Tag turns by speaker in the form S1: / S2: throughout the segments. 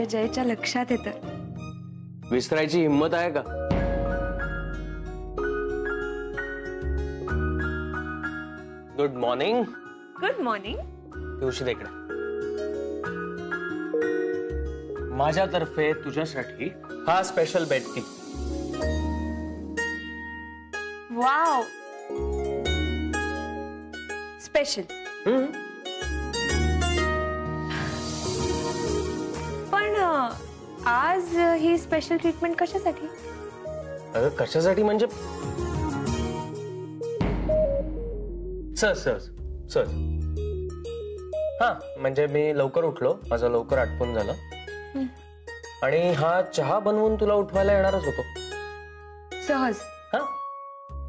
S1: माझ्या जयच्या लक्षात येतं.
S2: विसरायची हिम्मत आहे का? Good morning.
S1: Good morning.
S2: दिवशी देखणे माझ्यातर्फे तुझ्यासाठी हा special bed tea.
S1: Wow, special. पण आज ही स्पेशल ट्रीटमेंट कशासाठी?
S2: अगं कशासाठी म्हणजे सहज सहज सहज. हा म्हणजे मी लवकर उठलो, माझं लवकर आटपून झालं आणि हा चहा बनवून तुला उठवायला येणारच होतो.
S1: सहज?
S2: हा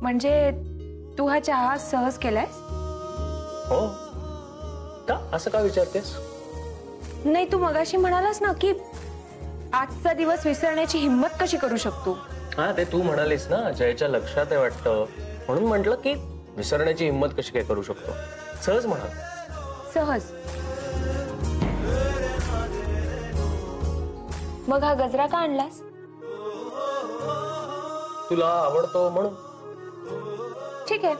S1: म्हणजे तू हा चहा सहज केलायस?
S2: हो का? असं का विचारतेस?
S1: नाही, तू मगाशी म्हणालास ना की आजचा दिवस विसरण्याची हिम्मत कशी करू शकतो.
S2: हा ते तू म्हणालीस ना, जयच्या लक्षात आहे वाटतं, म्हणून म्हटलं की विसरण्याची हिम्मत कशी काय करू शकतो. सहज म्हणा.
S1: सहज. मग हा गजरा का आणलास?
S2: तुला आवडतो म्हणून.
S1: ठीक आहे,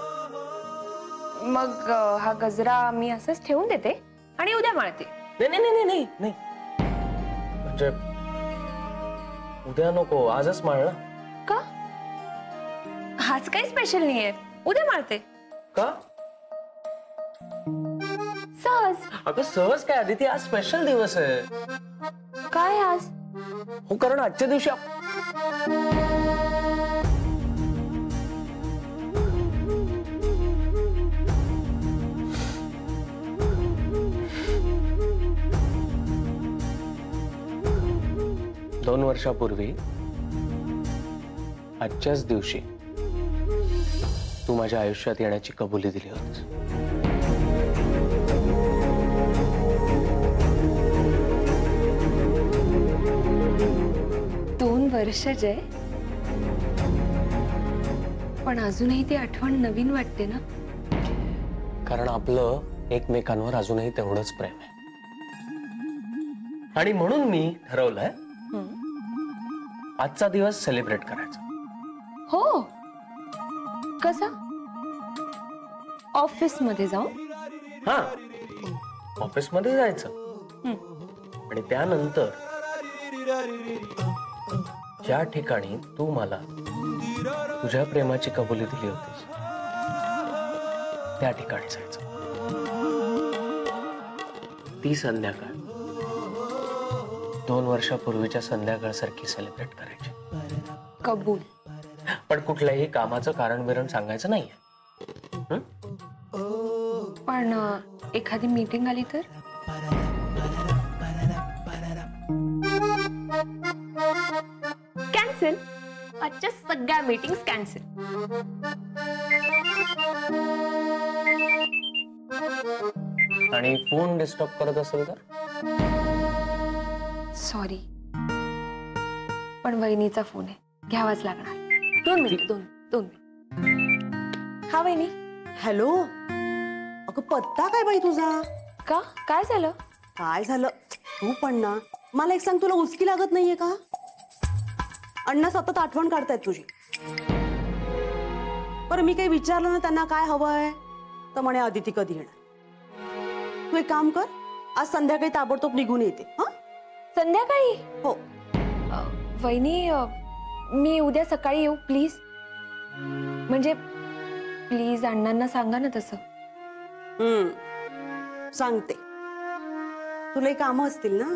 S1: मग हा गजरा मी असंच ठेवून देते आणि उद्या माळते.
S2: नाही नाही नाही नाही नाही, म्हणजे उद्या नको, आजच माळ ना.
S1: का? आज काही स्पेशल नाहीये, उद्या माळते.
S2: का?
S1: सहज.
S2: अगं सहज काय आदिती, आज स्पेशल दिवस आहे.
S1: काय आज?
S2: हो कारण आजच्या दिवशी 2 वर्षापूर्वी आजच्याच दिवशी तू माझ्या आयुष्यात येण्याची कबुली दिली होतीस.
S1: वर्ष जय, पण अजूनही ती आठवण नवीन वाटते ना.
S2: कारण आपलं एकमेकांवर अजूनही तेवढंच प्रेम आहे आणि म्हणून मी ठरवलंय आजचा दिवस सेलिब्रेट करायचा.
S1: हो, कसा? ऑफिस मध्ये जाऊन?
S2: हा, ऑफिस मध्ये जायचं आणि त्यानंतर ज्या ठिकाणी तू मला तुझ्या प्रेमाची कबुली दिली होतीस त्या ठिकाणी जायचं. ती संध्याकाळ 2 वर्षापूर्वीच्या संध्याकाळसारखी सेलिब्रेट करायची.
S1: कबूल.
S2: पण कुठल्याही कामाचं कारण बिरण सांगायचं नाहीये.
S1: पण एखादी मीटिंग आली तर? कॅन्सल. आजच्या सगळ्या मीटिंग्स कॅन्सल.
S2: आणि फोन डिस्टर्ब करत असेल तर?
S1: सॉरी, पण वहिनीचा फोन आहे, घ्यावाच लागणार. 2 मिनिट. 2 मिनिट. हा वहिनी.
S3: हॅलो. अगं पत्ता काय बाई तुझा?
S1: का? काय झालं?
S3: काय झालं? तू पण ना, मला एक सांग, तुला उचकी लागत नाहीये का? अण्णा सतत आठवण काढतायत तुझी. बरं मी काही विचारलं ना त्यांना काय हवंय तर म्हणे अदिती कधी येणार. तू एक काम कर, आज संध्याकाळी ताबडतोब निघून येते. हा,
S1: संध्याकाळी?
S3: हो.
S1: वहिनी, मी उद्या सकाळी येऊ प्लीज. म्हणजे प्लीज अण्णांना सांगा ना तसं.
S3: सांगते. तुलाही कामं असतील ना.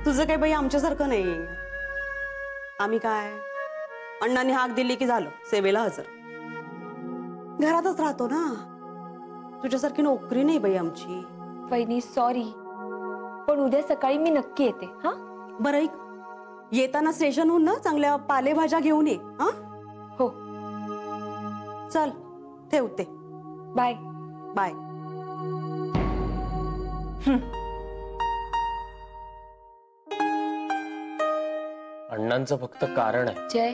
S3: तुझं काही बाई आमच्यासारखं नाही. आम्ही काय, अण्णांनी हाक दिली की झालं, सेवेला हजर. घरातच राहतो ना. तुझ्यासारखी नोकरी नाही बाई आमची.
S1: वहिनी सॉरी, पण उद्या सकाळी मी नक्की येते. हा,
S3: बरं ऐक, येताना स्टेशनहून ना चांगल्या पालेभाज्या घेऊन ये. हा,
S1: हो.
S3: चल ठेवते.
S1: बाय.
S3: बाय.
S2: अण्णांचं फक्त कारण आहे.
S1: जय,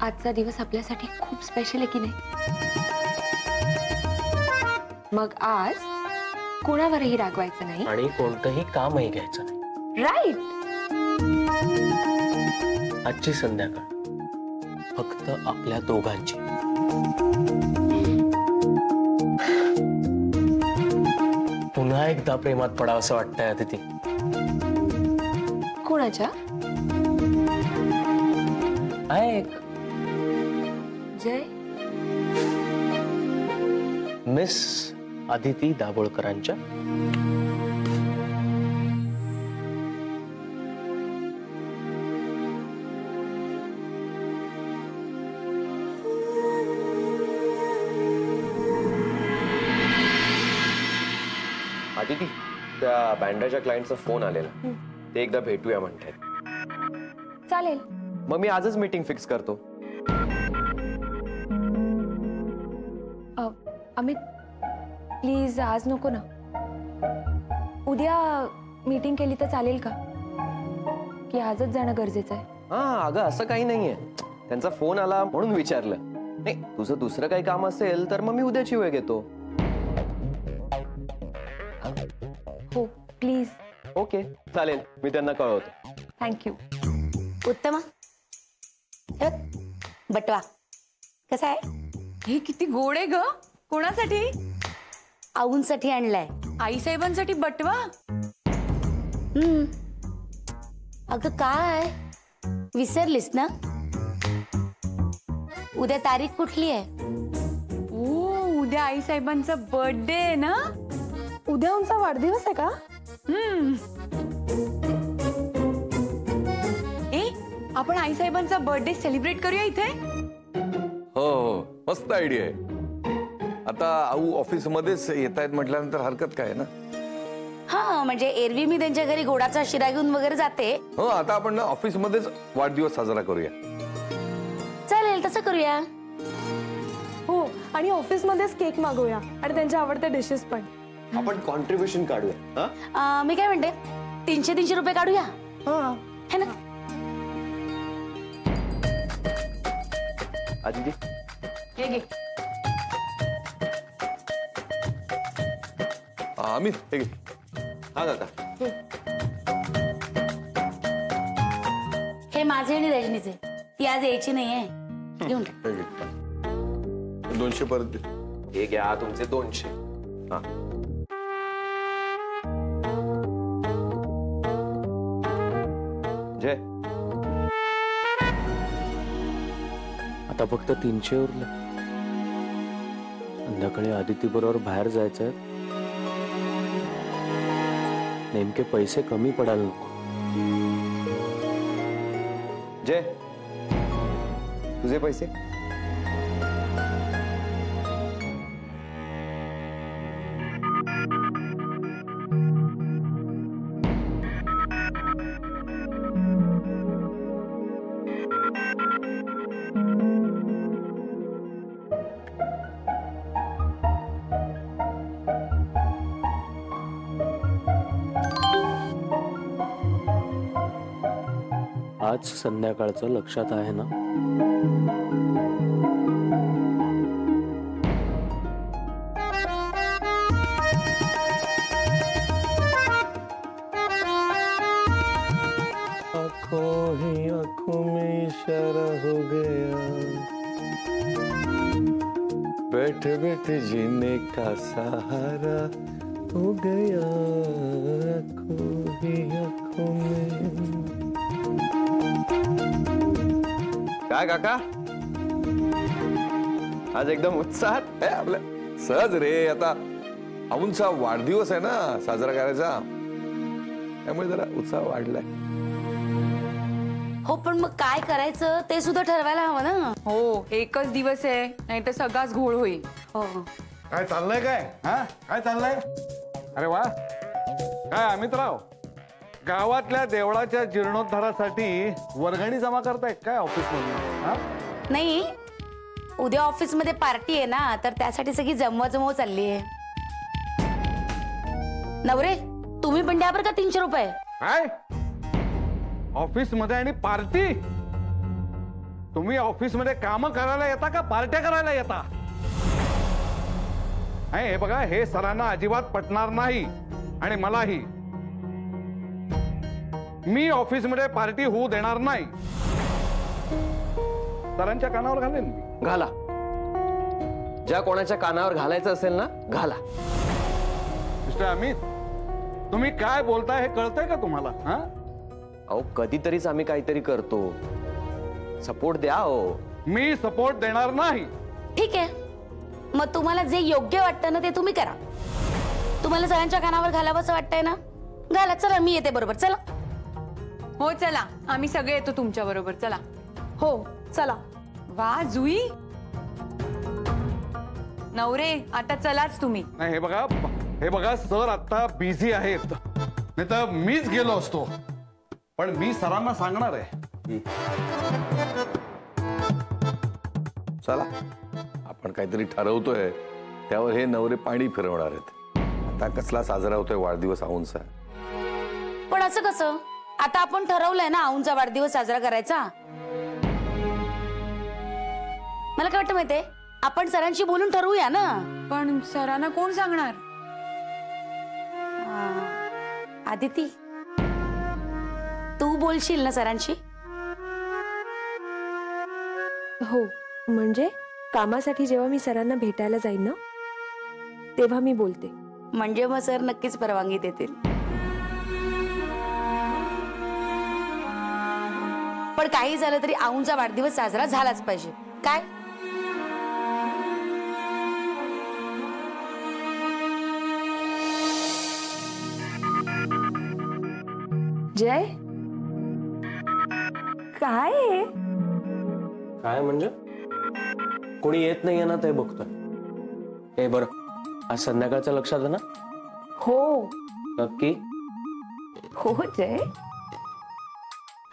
S1: आजचा दिवस आपल्यासाठी खूप स्पेशल आहे की नाही? मग आज कोणावरही रागवायचं नाही
S2: आणि कोणतंही कामही घ्यायचं नाही.
S1: राईट.
S2: आजची संध्याकाळ फक्त आपल्या दोघांची. पुन्हा एकदा प्रेमात पडावं असं वाटतंय अदिती.
S1: कोणाच्या?
S2: ऐक,
S1: जय.
S2: मिस अदिती दाभोळकरांच्या.
S4: अदिती, त्या बँड्राच्या क्लायंटचा फोन आलेला. ते एकदा भेटूया म्हणतात.
S1: चालेल.
S4: मग मी आजच मीटिंग फिक्स करतो.
S1: अमित प्लीज आज नको ना. उद्या मीटिंग केली तर चालेल का? की आजच जाणं गरजेचं आहे?
S4: हा अगं असं काही नाहीये. त्यांचा फोन आला म्हणून विचारलं. नाही तुझं दुसरं काही काम असेल तर मग मी उद्याची वेळ घेतो.
S1: हो प्लीज.
S4: ओके चालेल, मी त्यांना कळवतो.
S1: थँक्यू.
S5: उत्तमा, हे बघ, बटवा कसा आहे?
S6: हे किती गोड आहे ग. कोणासाठी?
S5: आऊंसाठी आणलाय.
S6: आई साहेबांसाठी बटवा?
S5: अगं काय विसरलीस ना? उद्या तारीख कुठली आहे?
S6: ओ उद्या आई साहेबांचा बर्थडे आहे ना?
S1: उद्या आमचा वाढदिवस आहे का?
S6: ए आपण आई साहेबांचा बर्थडे सेलिब्रेट करूया इथे.
S7: हो हो मस्त आयडिया आहे. आता आऊ ऑफिस मध्येच येत आहेत म्हटल्यानंतर हरकत काय ना.
S5: हा म्हणजे एरवी मी त्यांच्या घरी गोडाचा शिरा घेऊन वगैरे जाते.
S7: हो आता आपण ना ऑफिस मध्येच वाढदिवस साजरा करूया.
S5: चालेल तसं करूया.
S8: हो आणि ऑफिस मध्येच केक मागवूया आणि त्यांच्या आवडत्या डिशेस पण.
S4: आपण कॉन्ट्रीब्युशन काढूया.
S5: मी काय म्हणते 300 रुपये काढूया है ना?
S4: अदिती
S6: हे घे.
S7: अमित हे घे.
S4: हा काका.
S5: हे माझे आणि रजनीचे. ती आज यायची नाहीये. घेऊन टाक.
S7: हे घे. 200 परत दे.
S4: हे घ्या तुमचे 200. हा जय.
S2: आता फक्त 300 उरले. संध्याकाळी आदिती बरोबर बाहेर जायचंय. नेमके पैसे कमी पडायला नको.
S4: जय तुझे पैसे.
S2: आज संध्याकाळचं लक्षात आहे ना? आँखों ही आँखों में इशारा हो गया, बैठे बैठे जीने का सहारा हो गया, आँखों ही आँखों में.
S4: काय काका आज एकदम उत्साहात.
S7: आपल्या सहज रे. आता आऊंचा वाढदिवस आहे ना साजरा करायचा, त्यामुळे जरा उत्साह वाढलाय.
S5: हो पण मग काय करायचं ते सुद्धा ठरवायला हवं ना.
S6: हो एकच दिवस आहे, नाही तर सगळाच घोळ होईल.
S5: हो
S9: काय चाललंय काय? हा काय चाललंय? अरे वा. काय अमितराव, गावातल्या देवळाच्या जीर्णोद्धारासाठी वर्गणी जमा करताय काय ऑफिस मध्ये?
S5: नाही उद्या ऑफिस मध्ये पार्टी आहे ना, तर त्यासाठी सगळी जमवाजमव चालली आहे. नवरे तुम्ही पण द्या बरं का 300 रुपये.
S9: काय ऑफिस मध्ये आणि पार्टी? तुम्ही ऑफिस मध्ये काम करायला येता का पार्ट्या करायला येता? हे बघा, हे सरांना अजिबात पटणार नाही आणि मलाही. मी ऑफिसमध्ये पार्टी होऊ देणार नाही. सरांच्या कानावर घालेन मी.
S4: घाला. ज्या कोणाच्या कानावर घालायचं असेल ना, घाला.
S9: मिस्टर अमित, तुम्ही काय बोलताय हे कळतंय का तुम्हाला? हा,
S4: अहो कधीतरीच आम्ही काहीतरी करतो. सपोर्ट द्या हो.
S9: मी सपोर्ट देणार नाही.
S5: ठीक आहे, मग तुम्हाला जे योग्य वाटतं ना ते तुम्ही करा. तुम्हाला सगळ्यांच्या कानावर घालावं असं वाटतंय ना, घाला. चला मी येते बरोबर. चला.
S6: हो चला, आम्ही सगळे येतो तुमच्या बरोबर. चला.
S8: हो चला.
S6: वा जुई, नवरे आता चलाच तुम्ही.
S9: नाही, हे बघा सर आता बिझी आहेत, नाही तर मीच गेलो असतो. पण मी सरांना सांगणार आहे.
S7: चला, आपण काहीतरी ठरवतोय, त्यावर हे नवरे पाणी फिरवणार आहेत. आता कसला साजरा होतोय वाढदिवस आऊंचा?
S5: पण असं कसं? आता आपण ठरवलंय ना आऊंचा वाढदिवस साजरा करायचा. मला काय वाटतं माहितीये, आपण सरांशी बोलून ठरवूया ना.
S6: पण सरांना कोण सांगणार?
S5: आदिती, तू बोलशील ना सरांशी?
S8: हो, म्हणजे कामासाठी जेव्हा मी सरांना भेटायला जाईन ना, तेव्हा मी बोलते.
S5: म्हणजे मग सर नक्कीच परवानगी देतील. पण काही झालं तरी आऊंचा वाढदिवस साजरा झालाच पाहिजे. काय?
S1: जय, काय आहे?
S2: काय म्हणजे? कोणी येत नाहीये ना ते बघतोय. हे बरं, आज संध्याकाळचं लक्षात आहे ना?
S1: हो.
S2: नक्की?
S1: हो जय.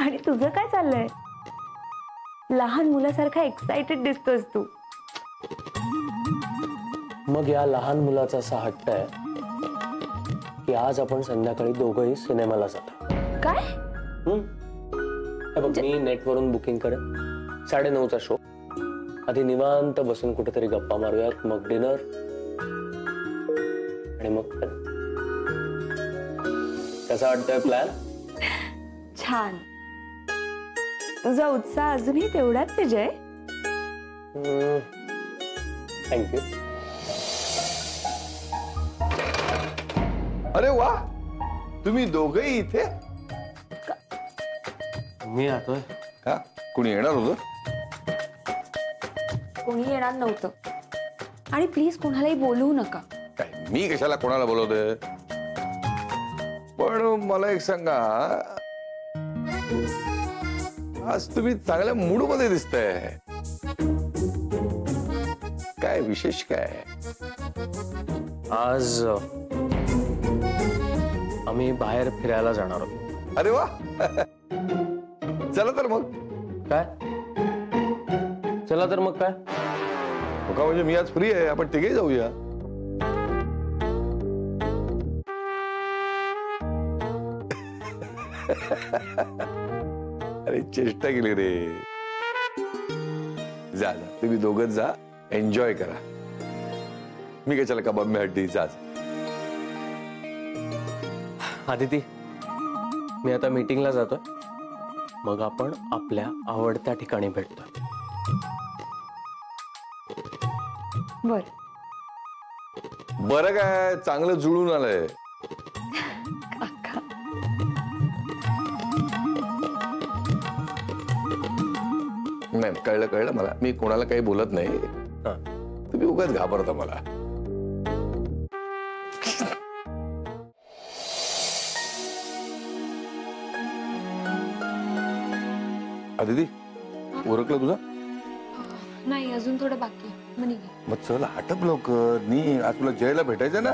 S1: आणि तुझं काय चाललंय? लहान मुलासारखा एक्साइटेड दिसतोस तू.
S2: मग या लहान मुलाचा असा हट्ट आहे की आज आपण संध्याकाळी दोघंही सिनेमाला जातो.
S1: काय?
S2: हे बघ, मी नेटवरून बुकिंग करेन. 9:30चा शो. आधी निवांत बसून कुठेतरी गप्पा मारूयात, मग डिनर आणि मग कसा वाटतोय प्लॅन?
S1: छान. तुझा उत्साह अजूनही तेवढाच आहे जय.
S2: थँक्यू.
S7: अरे वा, तुम्ही दोघंही इथे?
S2: मी आतोय.
S7: का कुणी येणार होतं?
S1: कोणी येणार नव्हतं. आणि प्लीज कोणालाही बोलवू नका.
S7: काय मी कशाला कोणाला बोलवतोय? पण मला एक सांगा, आज तुम्ही चांगल्या मूड मध्ये दिसताय. काय विशेष काय?
S2: आज आम्ही बाहेर फिरायला जाणार आहोत.
S7: अरे वा, चला तर मग.
S2: काय? चला तर मग काय?
S7: का म्हणजे मी आज फ्री आहे, आपण तिघे जाऊया. अरे चेष्टा केली रे. जा जा, तुम्ही दोघंच जा, एन्जॉय करा. मी काय चला कबाब में हड्डी. जा.
S2: आदिती, मी आता मीटिंगला जातोय, मग आपण आपल्या आवडत्या ठिकाणी भेटतो.
S1: बर.
S7: बरं काय, चांगलं जुळून आलंय. नाही, कळलं मला. मी कोणाला काही बोलत नाही. तुम्ही उगाच घाबरता मला. आदिती, ओरखलं तुझा?
S1: नाही, अजून थोडं बाकी.
S7: मग चल हटप लवकर. नी आज तुला जयला भेटायचं ना.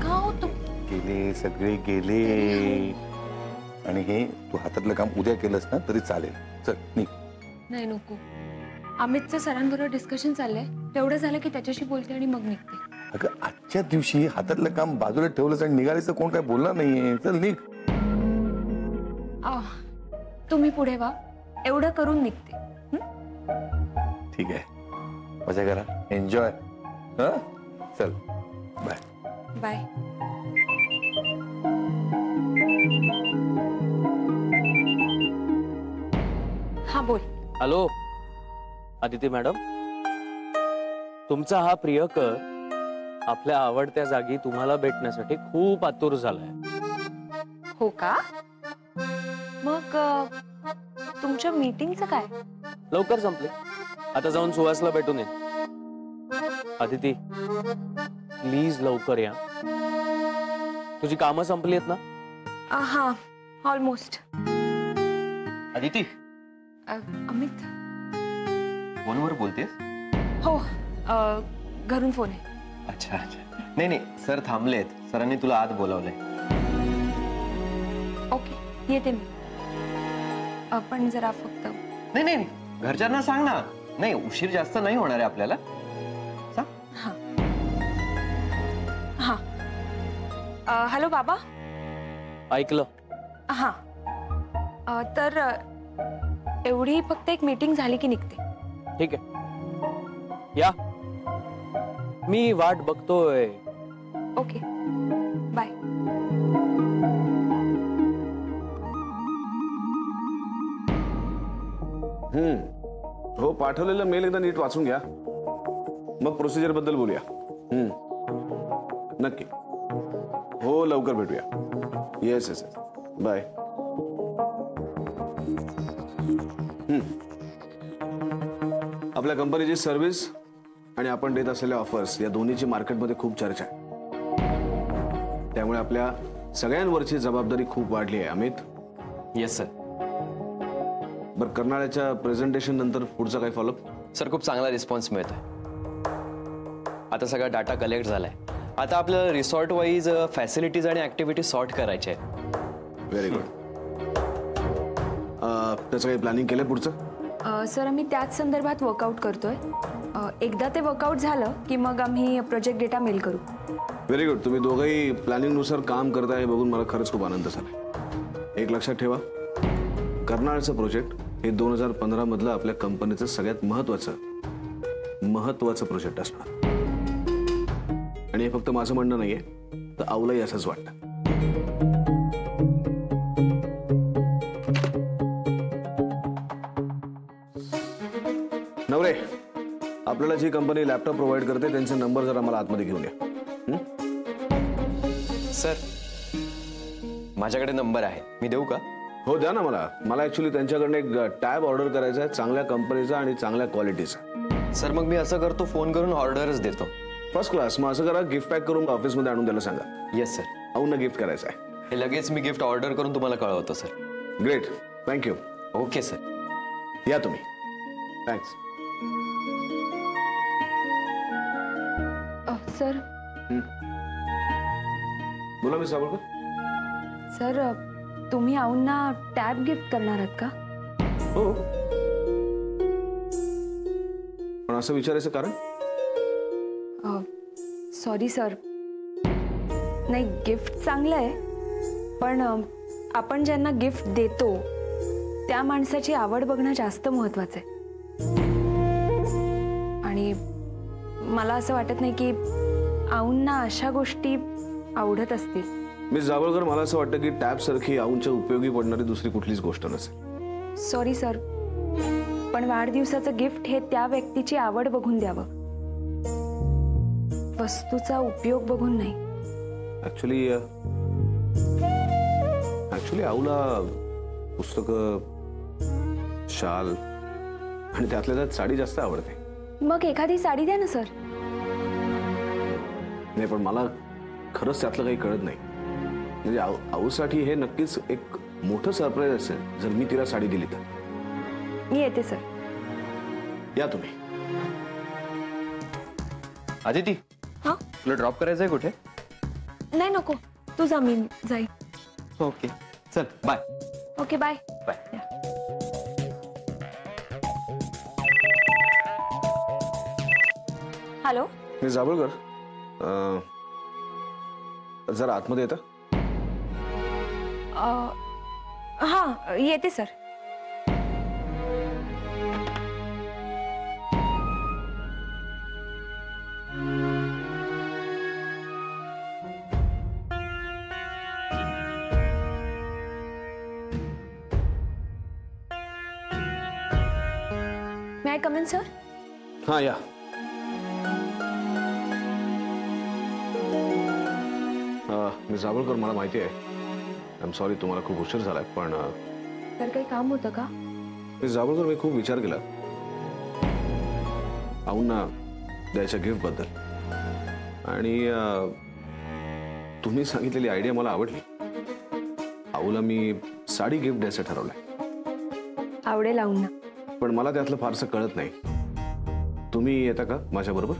S1: का हो तू?
S7: गेले सगळे गेले. आणि हे तू हातातलं काम उद्या केलंस ना तरी चालेल. चल नी.
S1: नाही नको. अमितचं सरांबरोबर डिस्कशन चाललंय. तेवढं झालं की त्याच्याशी बोलते आणि मग निघते.
S7: अगं, आजच्या दिवशी हातातलं काम बाजूला ठेवलंस आणि निघालीस तर कोण काय बोलणार नाहीये. चल निघ.
S1: तुम्ही पुढे वा, एवढं करून निघते.
S7: ठीक आहे, मजा करा, एन्जॉय. चल. बाय.
S1: बाय. हा बोल.
S2: हॅलो आदिती मॅडम, तुमचा हा प्रियकर आपल्या आवडत्या जागी तुम्हाला भेटण्यासाठी खूप आतुर झालाय.
S1: हो का? मग तुमच्या मीटिंगचं काय?
S2: लवकर संपले. आता जाऊन सुहासला भेटून ये. आदिती प्लीज लवकर या. तुझी कामं संपली आहेत ना?
S1: हा ऑलमोस्ट.
S4: अदिती
S1: अमित.
S4: फोनवर बोलतेस?
S1: हो घरून फोन आहे.
S4: अच्छा अच्छा. नाही सर थांबलेत. सरांनी तुला आत बोलावलंय.
S1: ओके येते मी. आपण जरा फक्त
S4: नाही घरच्यांना सांग ना. नाही उशीर जास्त नाही होणार आहे आपल्याला. सांग.
S1: हा हॅलो बाबा.
S2: ऐकलं?
S1: हा तर एवढी फक्त एक मीटिंग झाली की निघते.
S2: ठीक आहे या. मी वाट बघतोय.
S1: Okay bye.
S10: हो पाठवलेलं मेल एकदा नीट वाचून घ्या, मग प्रोसिजर बद्दल बोलूया. नक्की. हो लवकर भेटूया. Yes yes yes. बाय. आपल्या कंपनीची सर्व्हिस आणि आपण देत असलेल्या ऑफर्स या दोन्हीची मार्केटमध्ये खूप चर्चा आहे. त्यामुळे आपल्या सगळ्यांवरची जबाबदारी खूप वाढली आहे. अमित.
S4: Yes sir.
S10: बरं कर्नाळ्याच्या प्रेझेंटेशन नंतर पुढचा काय फॉलोअप?
S4: सर खूप चांगला रिस्पॉन्स मिळतोय. आता सगळा डाटा कलेक्ट झालाय. आता आपल्याला रिसॉर्ट वाईज फॅसिलिटीज आणि ऍक्टिव्हिटी सॉर्ट करायचे आहेत.
S10: Very good. त्याचं काही प्लॅनिंग केलंय पुढचं?
S1: सर आम्ही त्याच संदर्भात वर्कआउट करतोय. एकदा ते वर्कआउट झालं की मग आम्ही प्रोजेक्ट डेटा मेल करू.
S10: Very good. तुम्ही दोघंही प्लॅनिंगनुसार काम करताय हे बघून मला खरंच खूप आनंद झाला. एक लक्षात ठेवा, कर्नाळचं प्रोजेक्ट हे 2015 मधलं आपल्या कंपनीचं सगळ्यात महत्वाचं प्रोजेक्ट असणार. आणि हे फक्त माझं म्हणणं नाहीये, तर औलाही असंच वाटतं. नवरे, आपल्याला जी कंपनी लॅपटॉप प्रोव्हाइड करते त्यांचे नंबर जरा मला आतमध्ये घेऊन या.
S4: सर माझ्याकडे नंबर आहे, मी देऊ का?
S10: हो द्या ना. मला ऍक्च्युली त्यांच्याकडनं एक टॅब ऑर्डर करायचा आहे, चांगल्या कंपनीचा आणि चांगल्या क्वालिटीचा.
S4: सर मग मी असं करतो, फोन करून ऑर्डरच देतो.
S10: First class. मग असं करा, गिफ्ट पॅक करून ऑफिसमध्ये आणून द्यायला सांगा.
S4: Yes sir.
S10: औंना गिफ्ट करायचं आहे.
S4: हे लगेच मी गिफ्ट ऑर्डर करून तुम्हाला कळवतो sir.
S10: Great. Thank you.
S4: Okay sir.
S10: या तुम्ही. थँक्स.
S1: सर.
S10: बोला मिस सावळकर.
S1: सर तुम्ही औंना टॅब गिफ्ट करणार आहात का?
S10: हो. पण असं विचारायचं कारण?
S1: Sorry sir. नाही गिफ्ट चांगलं आहे, पण आपण ज्यांना गिफ्ट देतो त्या माणसाची आवड बघणं जास्त महत्वाचं आहे. आणि मला असं वाटत नाही की औंना अशा गोष्टी आवडत असतील.
S10: मिस जावळकर, मला असं वाटतं की टॅब सारखी औंच्या उपयोगी पडणारी दुसरी कुठलीच गोष्ट नसेल.
S1: सॉरी सर, पण वाढदिवसाचं गिफ्ट हे त्या व्यक्तीची आवड बघून द्यावं, वस्तूचा उपयोग बघून नाही.
S10: ऍक्च्युली औला पुस्तकं, शाल आणि त्यातल्या त्यात साडी जास्त आवडते.
S1: मग एखादी साडी द्या ना सर.
S10: नाही पण मला खरंच त्यातलं काही कळत नाही. म्हणजे आऊसाठी हे नक्कीच एक मोठं सरप्राईज असेल जर मी तिला साडी दिली तर.
S1: मी येते सर.
S10: या तुम्ही.
S4: आदिती.
S1: हा
S4: तुला ड्रॉप करायचंय कुठे?
S1: नाही नको, तू जा, मी जाईल.
S4: ओके चल bye.
S1: Okay bye.
S4: Bye.
S1: Hello.
S10: मी जावळकर, जरा आतमध्ये येतं?
S1: हा येते sir. May I come in sir?
S10: हां या. मिस जावळकर, मला माहिती आहे, आय एम सॉरी तुम्हाला खूप उशीर झालाय, पण
S1: तर काही काम होतं का?
S10: मिस जावळकर, मी खूप विचार केला आऊंना द्यायच्या गिफ्ट बद्दल, आणि तुम्ही सांगितलेली आयडिया मला आवडली. आऊला मी साडी गिफ्ट द्यायचं ठरवलंय.
S1: आवडेल आऊंना.
S10: पण मला त्यातलं फारसं कळत नाही. तुम्ही येता का माझ्या बरोबर?